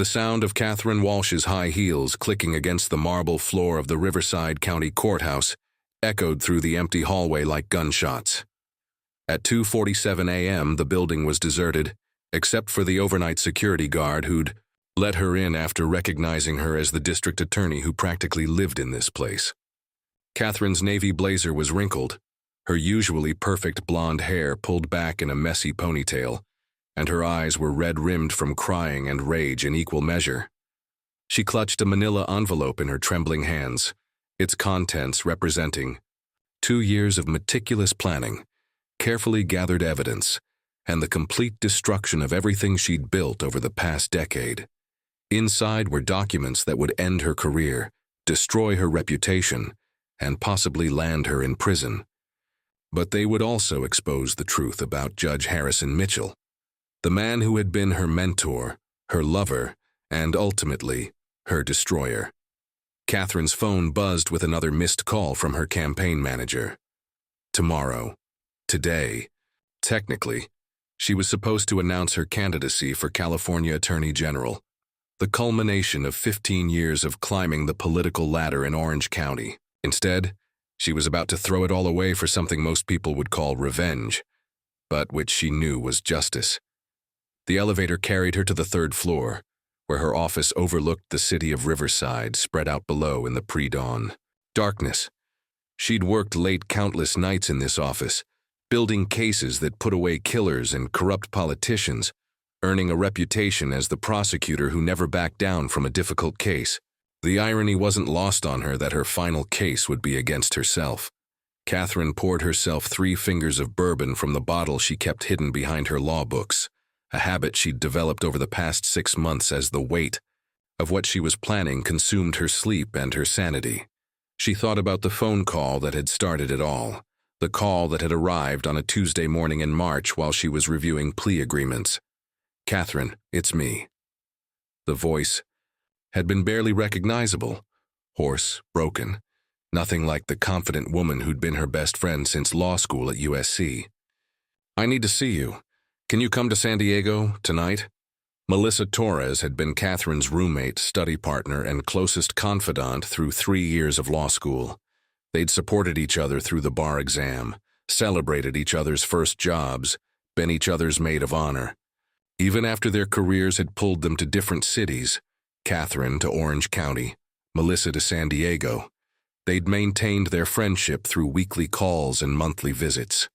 The sound of Catherine Walsh's high heels clicking against the marble floor of the Riverside County Courthouse echoed through the empty hallway like gunshots. At 2:47 a.m., the building was deserted, except for the overnight security guard who'd let her in after recognizing her as the district attorney who practically lived in this place. Catherine's navy blazer was wrinkled, her usually perfect blonde hair pulled back in a messy ponytail, and her eyes were red-rimmed from crying and rage in equal measure. She clutched a manila envelope in her trembling hands, its contents representing 2 years of meticulous planning, carefully gathered evidence, and the complete destruction of everything she'd built over the past decade. Inside were documents that would end her career, destroy her reputation, and possibly land her in prison. But they would also expose the truth about Judge Harrison Mitchell, the man who had been her mentor, her lover, and ultimately, her destroyer. Catherine's phone buzzed with another missed call from her campaign manager. Tomorrow, today, technically, she was supposed to announce her candidacy for California Attorney General, the culmination of 15 years of climbing the political ladder in Orange County. Instead, she was about to throw it all away for something most people would call revenge, but which she knew was justice. The elevator carried her to the 3rd floor, where her office overlooked the city of Riverside spread out below in the pre-dawn darkness. She'd worked late countless nights in this office, building cases that put away killers and corrupt politicians, earning a reputation as the prosecutor who never backed down from a difficult case. The irony wasn't lost on her that her final case would be against herself. Catherine poured herself 3 fingers of bourbon from the bottle she kept hidden behind her law books, a habit she'd developed over the past 6 months as the weight of what she was planning consumed her sleep and her sanity. She thought about the phone call that had started it all, the call that had arrived on a Tuesday morning in March while she was reviewing plea agreements. "Catherine, it's me." The voice had been barely recognizable, hoarse, broken, nothing like the confident woman who'd been her best friend since law school at USC. "I need to see you. Can you come to San Diego tonight?" Melissa Torres had been Catherine's roommate, study partner, and closest confidant through 3 years of law school. They'd supported each other through the bar exam, celebrated each other's first jobs, been each other's maid of honor. Even after their careers had pulled them to different cities, Catherine to Orange County, Melissa to San Diego, they'd maintained their friendship through weekly calls and monthly visits.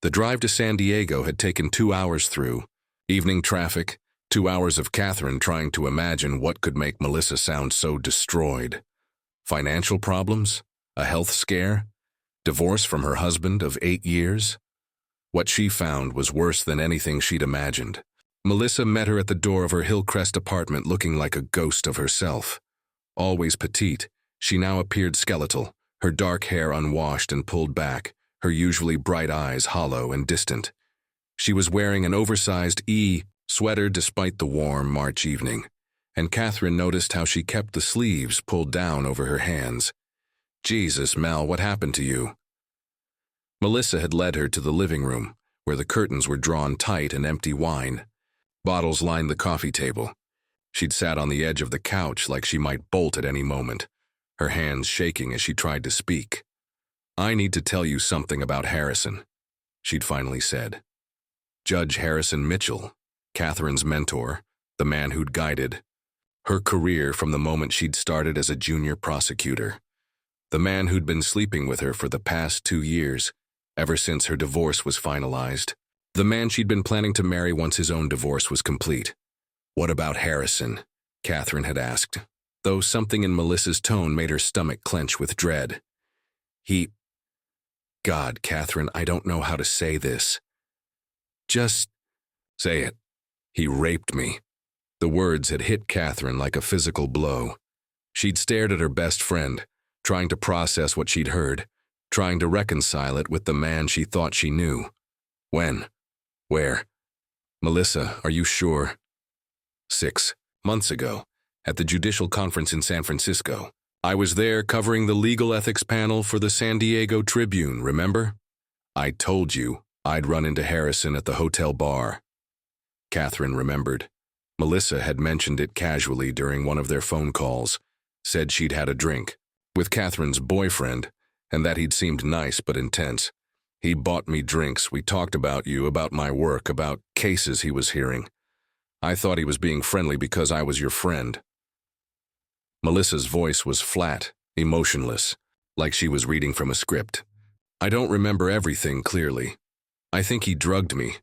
The drive to San Diego had taken 2 hours through evening traffic, 2 hours of Catherine trying to imagine what could make Melissa sound so destroyed. Financial problems? A health scare? Divorce from her husband of 8 years? What she found was worse than anything she'd imagined. Melissa met her at the door of her Hillcrest apartment looking like a ghost of herself. Always petite, she now appeared skeletal, her dark hair unwashed and pulled back, her usually bright eyes hollow and distant. She was wearing an oversized sweater despite the warm March evening, and Catherine noticed how she kept the sleeves pulled down over her hands. "Jesus, Mel, what happened to you?" Melissa had led her to the living room, where the curtains were drawn tight and empty wine. Bottles lined the coffee table. She'd sat on the edge of the couch like she might bolt at any moment, her hands shaking as she tried to speak. "I need to tell you something about Harrison," she'd finally said. Judge Harrison Mitchell, Catherine's mentor, the man who'd guided her career from the moment she'd started as a junior prosecutor. The man who'd been sleeping with her for the past 2 years, ever since her divorce was finalized. The man she'd been planning to marry once his own divorce was complete. "What about Harrison?" Catherine had asked, though something in Melissa's tone made her stomach clench with dread. God, Catherine, I don't know how to say this." "Just say it." "He raped me." The words had hit Catherine like a physical blow. She'd stared at her best friend, trying to process what she'd heard, trying to reconcile it with the man she thought she knew. "When? Where?" "Melissa, are you sure?" 6 months ago, at the judicial conference in San Francisco. I was there covering the legal ethics panel for the San Diego Tribune, remember? I told you I'd run into Harrison at the hotel bar. Catherine remembered. Melissa had mentioned it casually during one of their phone calls, said she'd had a drink with Catherine's boyfriend, and that he'd seemed nice but intense. He bought me drinks, we talked about you, about my work, about cases he was hearing. I thought he was being friendly because I was your friend. Melissa's voice was flat, emotionless, like she was reading from a script. I don't remember everything clearly. I think he drugged me.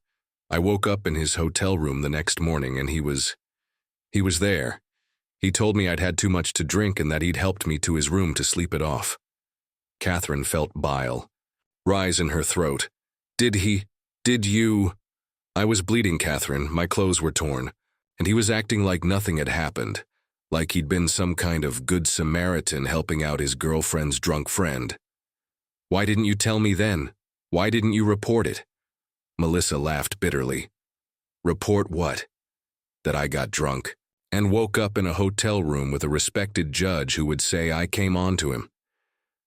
I woke up in his hotel room the next morning and he was there. He told me I'd had too much to drink and that he'd helped me to his room to sleep it off. Catherine felt bile rise in her throat. Did you? I was bleeding, Catherine. My clothes were torn. And he was acting like nothing had happened, like he'd been some kind of good Samaritan helping out his girlfriend's drunk friend. Why didn't you tell me then? Why didn't you report it? Melissa laughed bitterly. Report what? That I got drunk and woke up in a hotel room with a respected judge who would say I came on to him.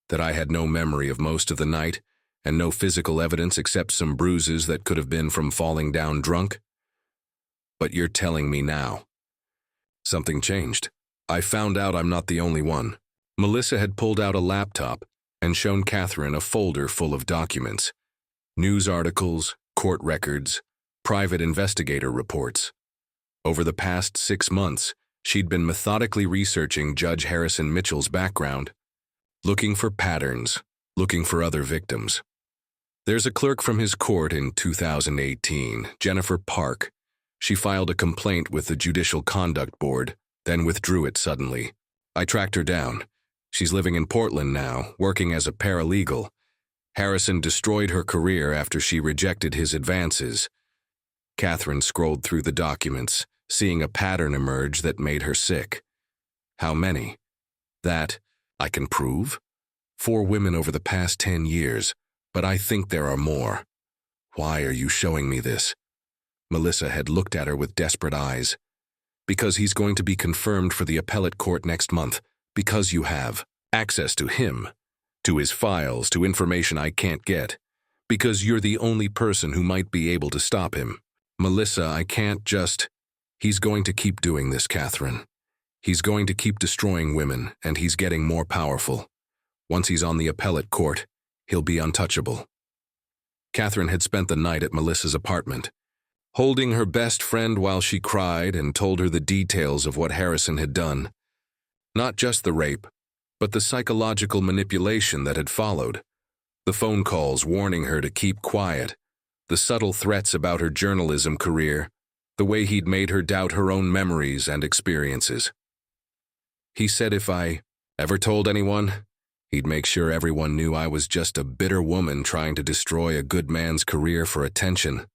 That I had no memory of most of the night and no physical evidence except some bruises that could have been from falling down drunk? But you're telling me now. Something changed. I found out I'm not the only one. Melissa had pulled out a laptop and shown Catherine a folder full of documents. News articles, court records, private investigator reports. Over the past 6 months, she'd been methodically researching Judge Harrison Mitchell's background, looking for patterns, looking for other victims. There's a clerk from his court in 2018, Jennifer Park. She filed a complaint with the Judicial Conduct Board, then withdrew it suddenly. I tracked her down. She's living in Portland now, working as a paralegal. Harrison destroyed her career after she rejected his advances. Catherine scrolled through the documents, seeing a pattern emerge that made her sick. How many? That I can prove? 4 women over the past 10 years, but I think there are more. Why are you showing me this? Melissa had looked at her with desperate eyes. Because he's going to be confirmed for the appellate court next month. Because you have access to him, to his files, to information I can't get. Because you're the only person who might be able to stop him. Melissa, I can't just... He's going to keep doing this, Catherine. He's going to keep destroying women, and he's getting more powerful. Once he's on the appellate court, he'll be untouchable. Catherine had spent the night at Melissa's apartment, holding her best friend while she cried and told her the details of what Harrison had done. Not just the rape, but the psychological manipulation that had followed. The phone calls warning her to keep quiet, the subtle threats about her journalism career, the way he'd made her doubt her own memories and experiences. He said if I ever told anyone, he'd make sure everyone knew I was just a bitter woman trying to destroy a good man's career for attention.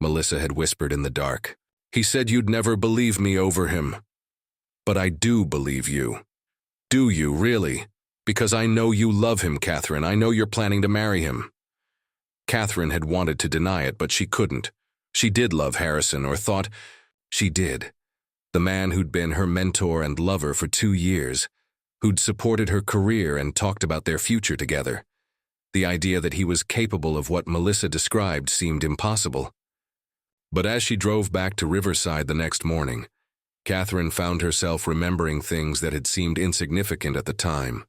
Melissa had whispered in the dark. He said you'd never believe me over him. But I do believe you. Do you, really? Because I know you love him, Catherine. I know you're planning to marry him. Catherine had wanted to deny it, but she couldn't. She did love Harrison, or thought she did. The man who'd been her mentor and lover for 2 years, who'd supported her career and talked about their future together. The idea that he was capable of what Melissa described seemed impossible. But as she drove back to Riverside the next morning, Catherine found herself remembering things that had seemed insignificant at the time.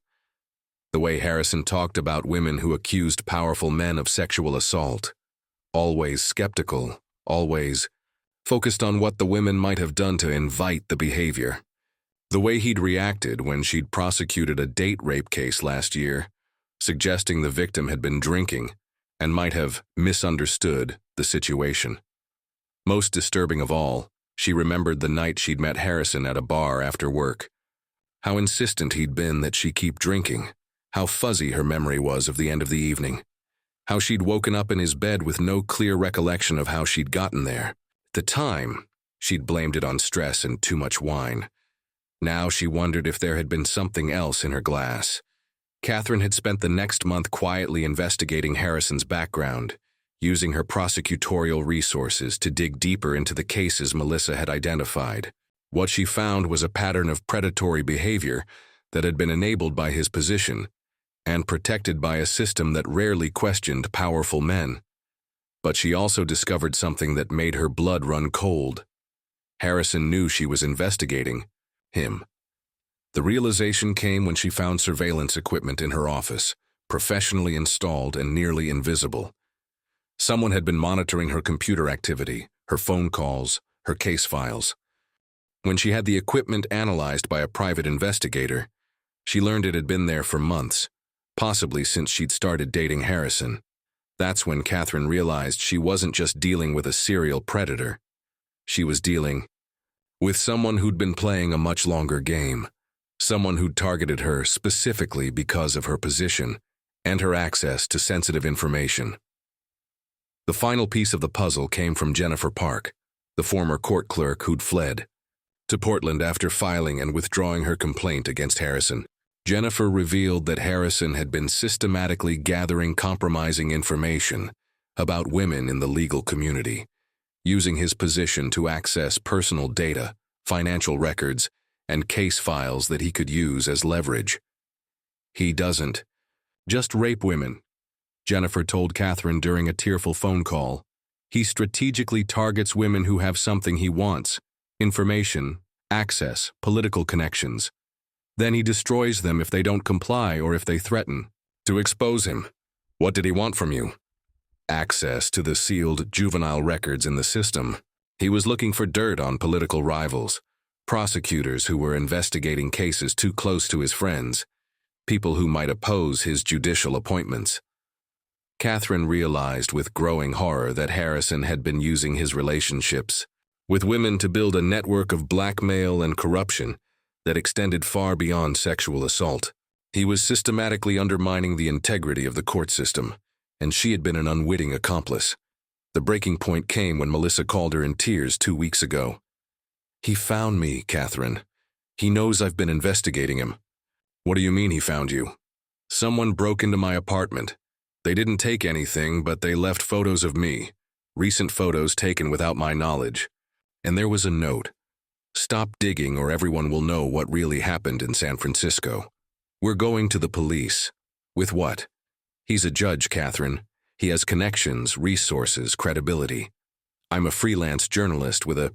The way Harrison talked about women who accused powerful men of sexual assault. Always skeptical, always focused on what the women might have done to invite the behavior. The way he'd reacted when she'd prosecuted a date rape case last year, suggesting the victim had been drinking and might have misunderstood the situation. Most disturbing of all, she remembered the night she'd met Harrison at a bar after work. How insistent he'd been that she keep drinking. How fuzzy her memory was of the end of the evening. How she'd woken up in his bed with no clear recollection of how she'd gotten there. At the time, she'd blamed it on stress and too much wine. Now she wondered if there had been something else in her glass. Catherine had spent the next month quietly investigating Harrison's background, using her prosecutorial resources to dig deeper into the cases Melissa had identified. What she found was a pattern of predatory behavior that had been enabled by his position and protected by a system that rarely questioned powerful men. But she also discovered something that made her blood run cold. Harrison knew she was investigating him. The realization came when she found surveillance equipment in her office, professionally installed and nearly invisible. Someone had been monitoring her computer activity, her phone calls, her case files. When she had the equipment analyzed by a private investigator, she learned it had been there for months, possibly since she'd started dating Harrison. That's when Catherine realized she wasn't just dealing with a serial predator. She was dealing with someone who'd been playing a much longer game, someone who'd targeted her specifically because of her position and her access to sensitive information. The final piece of the puzzle came from Jennifer Park, the former court clerk who'd fled to Portland after filing and withdrawing her complaint against Harrison. Jennifer revealed that Harrison had been systematically gathering compromising information about women in the legal community, using his position to access personal data, financial records, and case files that he could use as leverage. He doesn't just rape women, Jennifer told Catherine during a tearful phone call. He strategically targets women who have something he wants: information, access, political connections. Then he destroys them if they don't comply or if they threaten to expose him. What did he want from you? Access to the sealed juvenile records in the system. He was looking for dirt on political rivals, prosecutors who were investigating cases too close to his friends, people who might oppose his judicial appointments. Catherine realized with growing horror that Harrison had been using his relationships with women to build a network of blackmail and corruption that extended far beyond sexual assault. He was systematically undermining the integrity of the court system, and she had been an unwitting accomplice. The breaking point came when Melissa called her in tears 2 weeks ago. He found me, Catherine. He knows I've been investigating him. What do you mean he found you? Someone broke into my apartment. They didn't take anything, but they left photos of me, recent photos taken without my knowledge. And there was a note. Stop digging or everyone will know what really happened in San Francisco. We're going to the police. With what? He's a judge, Catherine. He has connections, resources, credibility. I'm a freelance journalist with a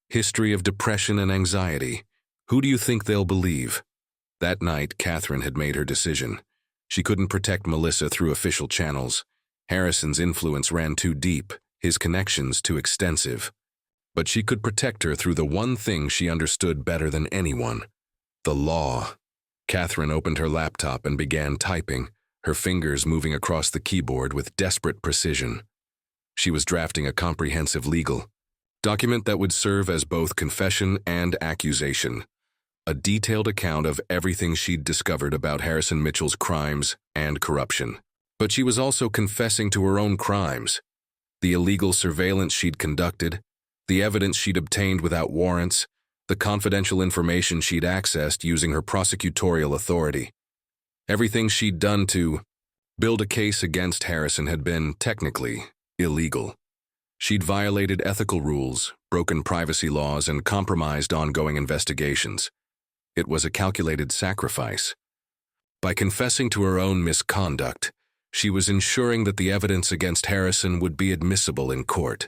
history of depression and anxiety. Who do you think they'll believe? That night, Catherine had made her decision. She couldn't protect Melissa through official channels. Harrison's influence ran too deep, his connections too extensive. But she could protect her through the one thing she understood better than anyone: the law. Catherine opened her laptop and began typing, her fingers moving across the keyboard with desperate precision. She was drafting a comprehensive legal document that would serve as both confession and accusation, a detailed account of everything she'd discovered about Harrison Mitchell's crimes and corruption. But she was also confessing to her own crimes: the illegal surveillance she'd conducted, the evidence she'd obtained without warrants, the confidential information she'd accessed using her prosecutorial authority. Everything she'd done to build a case against Harrison had been, technically, illegal. She'd violated ethical rules, broken privacy laws, and compromised ongoing investigations. It was a calculated sacrifice. By confessing to her own misconduct, she was ensuring that the evidence against Harrison would be admissible in court.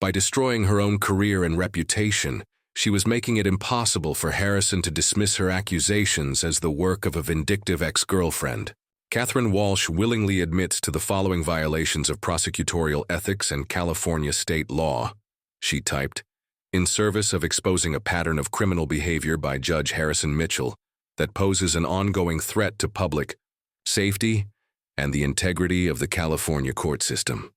By destroying her own career and reputation, she was making it impossible for Harrison to dismiss her accusations as the work of a vindictive ex-girlfriend. Catherine Walsh willingly admits to the following violations of prosecutorial ethics and California state law, she typed, in service of exposing a pattern of criminal behavior by Judge Harrison Mitchell that poses an ongoing threat to public safety and the integrity of the California court system.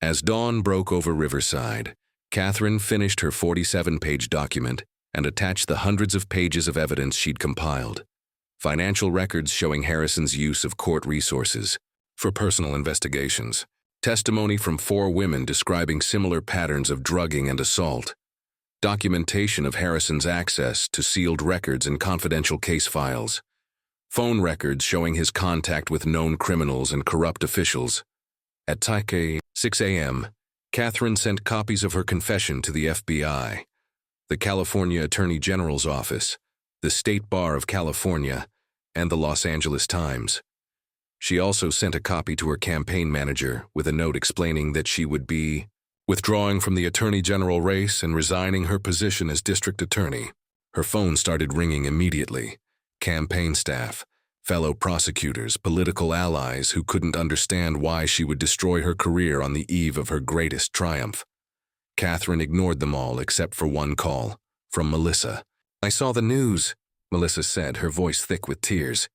As dawn broke over Riverside, Catherine finished her 47-page document and attached the hundreds of pages of evidence she'd compiled. Financial records showing Harrison's use of court resources for personal investigations, testimony from 4 women describing similar patterns of drugging and assault, documentation of Harrison's access to sealed records and confidential case files, phone records showing his contact with known criminals and corrupt officials. At 6 a.m., Catherine sent copies of her confession to the FBI, the California Attorney General's office, the State Bar of California, and the Los Angeles Times. She also sent a copy to her campaign manager with a note explaining that she would be withdrawing from the Attorney General race and resigning her position as district attorney. Her phone started ringing immediately. Campaign staff, fellow prosecutors, political allies who couldn't understand why she would destroy her career on the eve of her greatest triumph. Catherine ignored them all except for one call, from Melissa. "I saw the news," Melissa said, her voice thick with tears.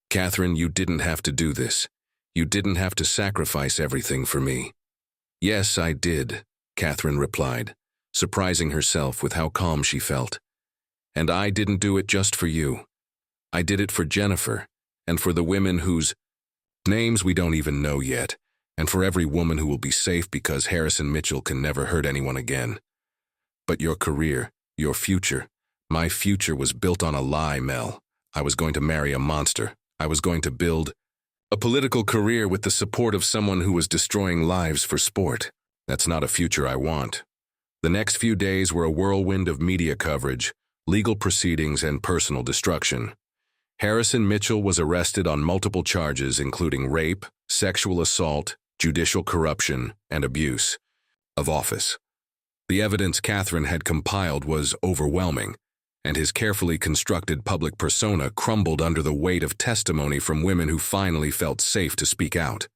"Catherine, you didn't have to do this. You didn't have to sacrifice everything for me." "Yes, I did," Catherine replied, surprising herself with how calm she felt. "And I didn't do it just for you. I did it for Jennifer, and for the women whose names we don't even know yet, and for every woman who will be safe because Harrison Mitchell can never hurt anyone again. But your career, your future, my future was built on a lie, Mel. I was going to marry a monster. I was going to build a political career with the support of someone who was destroying lives for sport. That's not a future I want." The next few days were a whirlwind of media coverage, legal proceedings, and personal destruction. Harrison Mitchell was arrested on multiple charges including rape, sexual assault, judicial corruption, and abuse of office. The evidence Catherine had compiled was overwhelming, and his carefully constructed public persona crumbled under the weight of testimony from women who finally felt safe to speak out.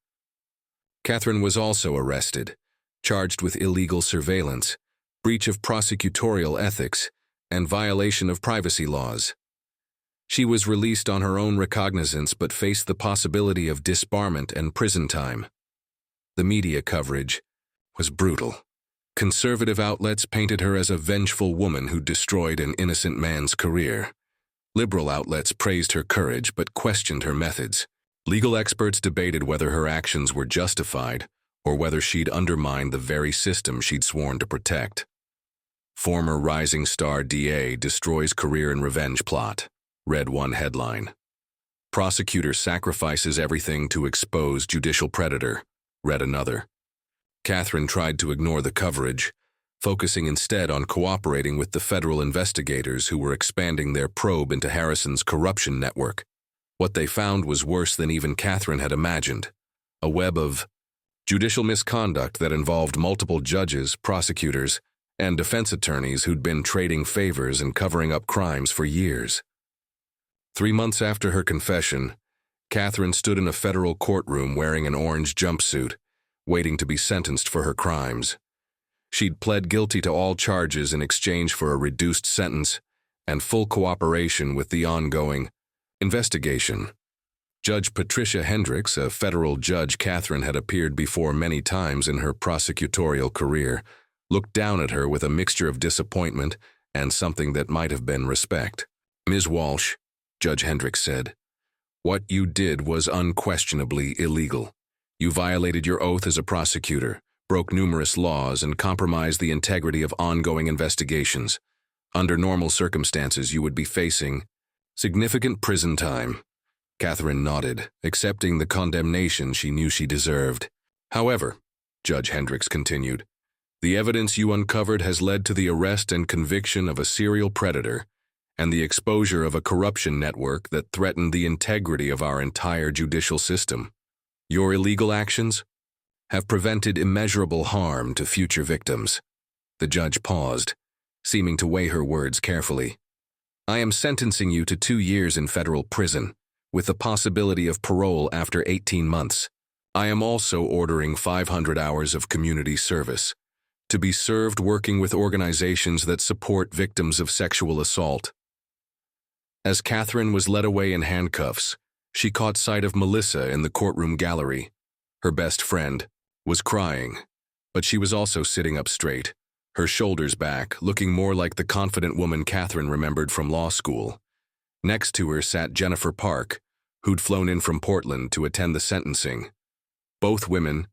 Catherine was also arrested, charged with illegal surveillance, breach of prosecutorial ethics, and violation of privacy laws. She was released on her own recognizance but faced the possibility of disbarment and prison time. The media coverage was brutal. Conservative outlets painted her as a vengeful woman who destroyed an innocent man's career. Liberal outlets praised her courage but questioned her methods. Legal experts debated whether her actions were justified or whether she'd undermined the very system she'd sworn to protect. "Former rising star DA destroys career in revenge plot," read one headline. "Prosecutor sacrifices everything to expose judicial predator," read another. Catherine tried to ignore the coverage, focusing instead on cooperating with the federal investigators who were expanding their probe into Harrison's corruption network. What they found was worse than even Catherine had imagined: a web of judicial misconduct that involved multiple judges, prosecutors, and defense attorneys who'd been trading favors and covering up crimes for years. 3 months after her confession, Catherine stood in a federal courtroom wearing an orange jumpsuit, waiting to be sentenced for her crimes. She'd pled guilty to all charges in exchange for a reduced sentence and full cooperation with the ongoing investigation. Judge Patricia Hendricks, a federal judge Catherine had appeared before many times in her prosecutorial career, looked down at her with a mixture of disappointment and something that might have been respect. "Ms. Walsh," Judge Hendricks said, "what you did was unquestionably illegal. You violated your oath as a prosecutor, broke numerous laws, and compromised the integrity of ongoing investigations. Under normal circumstances, you would be facing significant prison time." Catherine nodded, accepting the condemnation she knew she deserved. "However," Judge Hendricks continued, "the evidence you uncovered has led to the arrest and conviction of a serial predator and the exposure of a corruption network that threatened the integrity of our entire judicial system. Your illegal actions have prevented immeasurable harm to future victims." The judge paused, seeming to weigh her words carefully. "I am sentencing you to 2 years in federal prison, with the possibility of parole after 18 months. I am also ordering 500 hours of community service, to be served working with organizations that support victims of sexual assault." As Catherine was led away in handcuffs, she caught sight of Melissa in the courtroom gallery. Her best friend was crying, but she was also sitting up straight, her shoulders back, looking more like the confident woman Catherine remembered from law school. Next to her sat Jennifer Park, who'd flown in from Portland to attend the sentencing. Both women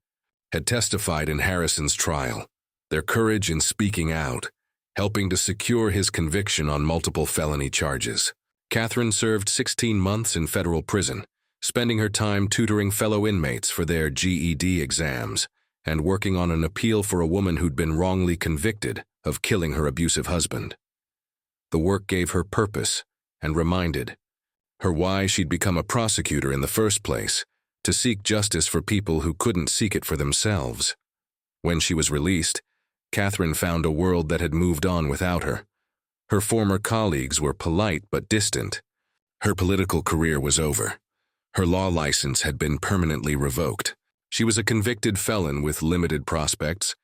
had testified in Harrison's trial, their courage in speaking out, helping to secure his conviction on multiple felony charges. Catherine served 16 months in federal prison, spending her time tutoring fellow inmates for their GED exams and working on an appeal for a woman who'd been wrongly convicted of killing her abusive husband. The work gave her purpose and reminded her why she'd become a prosecutor in the first place, to seek justice for people who couldn't seek it for themselves. When she was released, Catherine found a world that had moved on without her. Her former colleagues were polite but distant. Her political career was over. Her law license had been permanently revoked. She was a convicted felon with limited prospects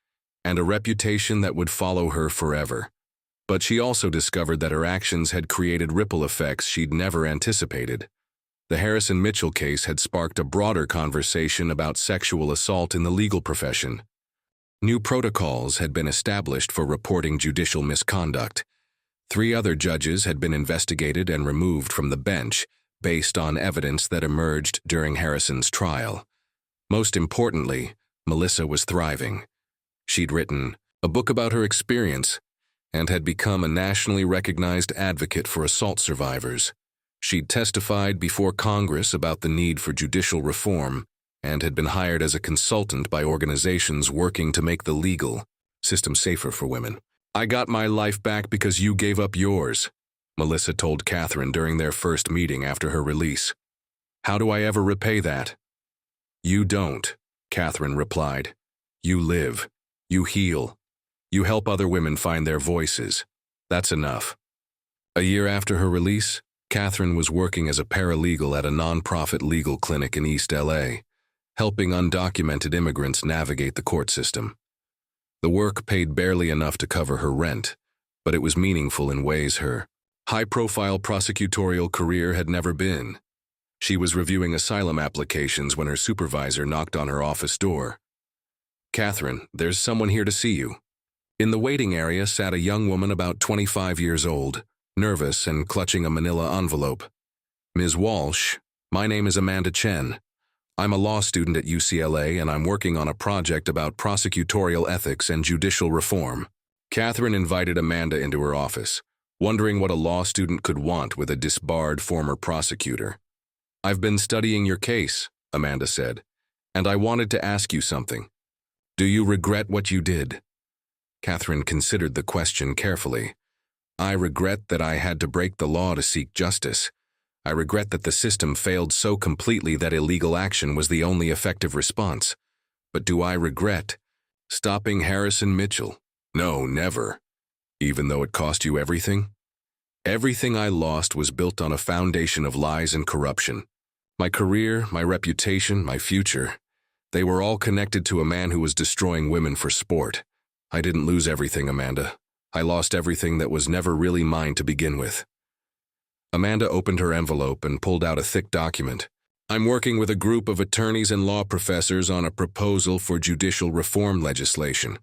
and a reputation that would follow her forever. But she also discovered that her actions had created ripple effects she'd never anticipated. The Harrison Mitchell case had sparked a broader conversation about sexual assault in the legal profession. New protocols had been established for reporting judicial misconduct. 3 other judges had been investigated and removed from the bench based on evidence that emerged during Harrison's trial. Most importantly, Melissa was thriving. She'd written a book about her experience and had become a nationally recognized advocate for assault survivors. She'd testified before Congress about the need for judicial reform and had been hired as a consultant by organizations working to make the legal system safer for women. "I got my life back because you gave up yours," Melissa told Catherine during their first meeting after her release. "How do I ever repay that?" "You don't," Catherine replied. "You live. You heal. You help other women find their voices. That's enough." A year after her release, Catherine was working as a paralegal at a nonprofit legal clinic in East LA, helping undocumented immigrants navigate the court system. The work paid barely enough to cover her rent, but it was meaningful in ways her high-profile prosecutorial career had never been. She was reviewing asylum applications when her supervisor knocked on her office door. "Catherine, there's someone here to see you." In the waiting area sat a young woman about 25 years old, nervous and clutching a manila envelope. "Ms. Walsh, my name is Amanda Chen. I'm a law student at UCLA and I'm working on a project about prosecutorial ethics and judicial reform." Catherine invited Amanda into her office, wondering what a law student could want with a disbarred former prosecutor. "I've been studying your case," Amanda said, "and I wanted to ask you something. Do you regret what you did?" Catherine considered the question carefully. "I regret that I had to break the law to seek justice. I regret that the system failed so completely that illegal action was the only effective response. But do I regret stopping Harrison Mitchell? No, never. Even though it cost you everything? Everything I lost was built on a foundation of lies and corruption. My career, my reputation, my future, they were all connected to a man who was destroying women for sport. I didn't lose everything, Amanda. I lost everything that was never really mine to begin with." Amanda opened her envelope and pulled out a thick document. "I'm working with a group of attorneys and law professors on a proposal for judicial reform legislation.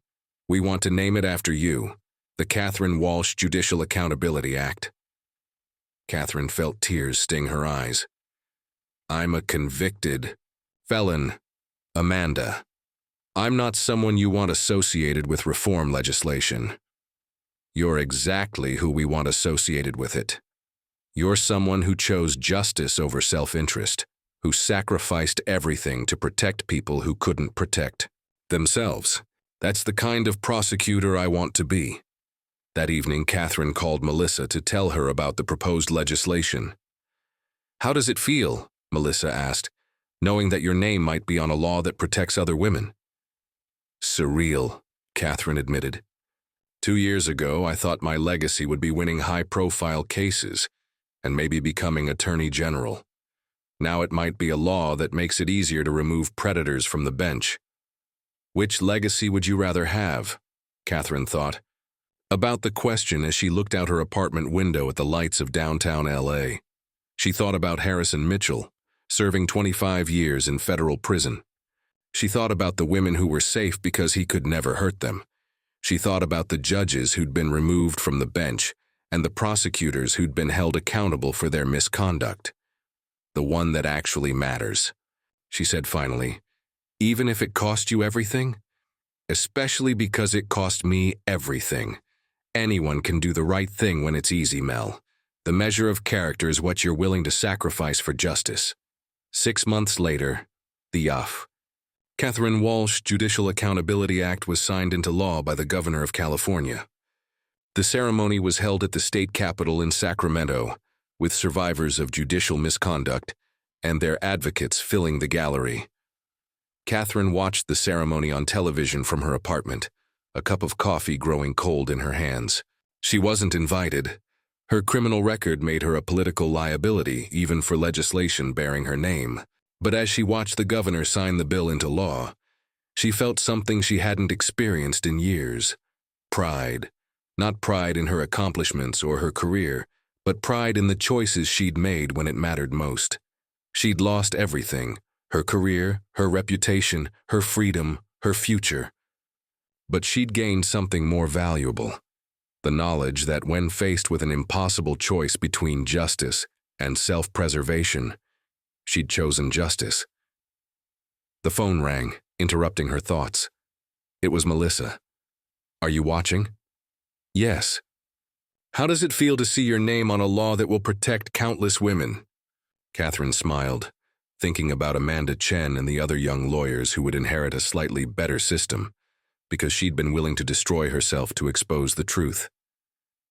We want to name it after you, the Catherine Walsh Judicial Accountability Act." Catherine felt tears sting her eyes. "I'm a convicted felon, Amanda. I'm not someone you want associated with reform legislation. You're exactly who we want associated with it. You're someone who chose justice over self-interest, who sacrificed everything to protect people who couldn't protect themselves. That's the kind of prosecutor I want to be." That evening, Catherine called Melissa to tell her about the proposed legislation. "How does it feel?" Melissa asked, "knowing that your name might be on a law that protects other women?" "Surreal," Catherine admitted. 2 years ago, I thought my legacy would be winning high-profile cases and maybe becoming Attorney General. Now it might be a law that makes it easier to remove predators from the bench." "Which legacy would you rather have?" Catherine thought about the question as she looked out her apartment window at the lights of downtown LA. She thought about Harrison Mitchell, serving 25 years in federal prison. She thought about the women who were safe because he could never hurt them. She thought about the judges who'd been removed from the bench and the prosecutors who'd been held accountable for their misconduct. "The one that actually matters," she said finally, "even if it cost you everything? Especially because it cost me everything. Anyone can do the right thing when it's easy, Mel. The measure of character is what you're willing to sacrifice for justice." 6 months later, the Catherine Walsh Judicial Accountability Act was signed into law by the governor of California. The ceremony was held at the state capitol in Sacramento, with survivors of judicial misconduct and their advocates filling the gallery. Catherine watched the ceremony on television from her apartment, a cup of coffee growing cold in her hands. She wasn't invited. Her criminal record made her a political liability, even for legislation bearing her name. But as she watched the governor sign the bill into law, she felt something she hadn't experienced in years. Pride. Not pride in her accomplishments or her career, but pride in the choices she'd made when it mattered most. She'd lost everything: her career, her reputation, her freedom, her future. But she'd gained something more valuable: the knowledge that when faced with an impossible choice between justice and self-preservation, she'd chosen justice. The phone rang, interrupting her thoughts. It was Melissa. "Are you watching?" "Yes." "How does it feel to see your name on a law that will protect countless women?" Catherine smiled, thinking about Amanda Chen and the other young lawyers who would inherit a slightly better system, because she'd been willing to destroy herself to expose the truth.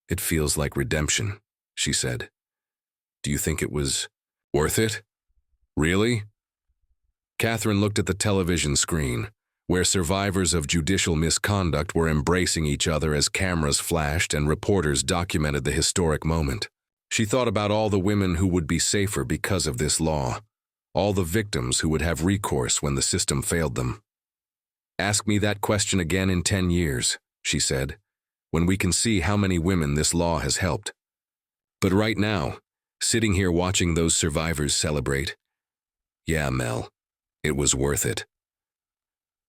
"It feels like redemption," she said. "Do you think it was worth it? Really?" Catherine looked at the television screen, where survivors of judicial misconduct were embracing each other as cameras flashed and reporters documented the historic moment. She thought about all the women who would be safer because of this law, all the victims who would have recourse when the system failed them. "Ask me that question again in 10 years, she said, "when we can see how many women this law has helped. But right now, sitting here watching those survivors celebrate, yeah, Mel, it was worth it."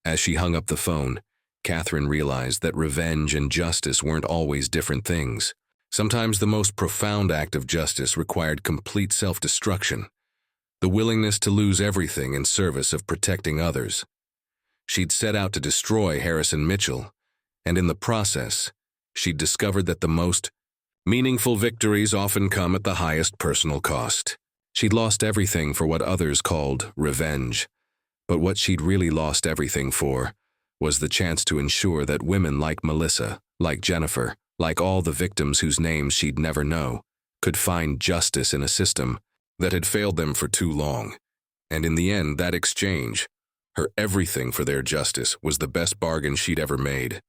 As she hung up the phone, Catherine realized that revenge and justice weren't always different things. Sometimes the most profound act of justice required complete self-destruction, the willingness to lose everything in service of protecting others. She'd set out to destroy Harrison Mitchell, and in the process, she'd discovered that the most meaningful victories often come at the highest personal cost. She'd lost everything for what others called revenge, but what she'd really lost everything for was the chance to ensure that women like Melissa, like Jennifer, like all the victims whose names she'd never know, could find justice in a system that had failed them for too long. And in the end, that exchange, her everything for their justice, was the best bargain she'd ever made.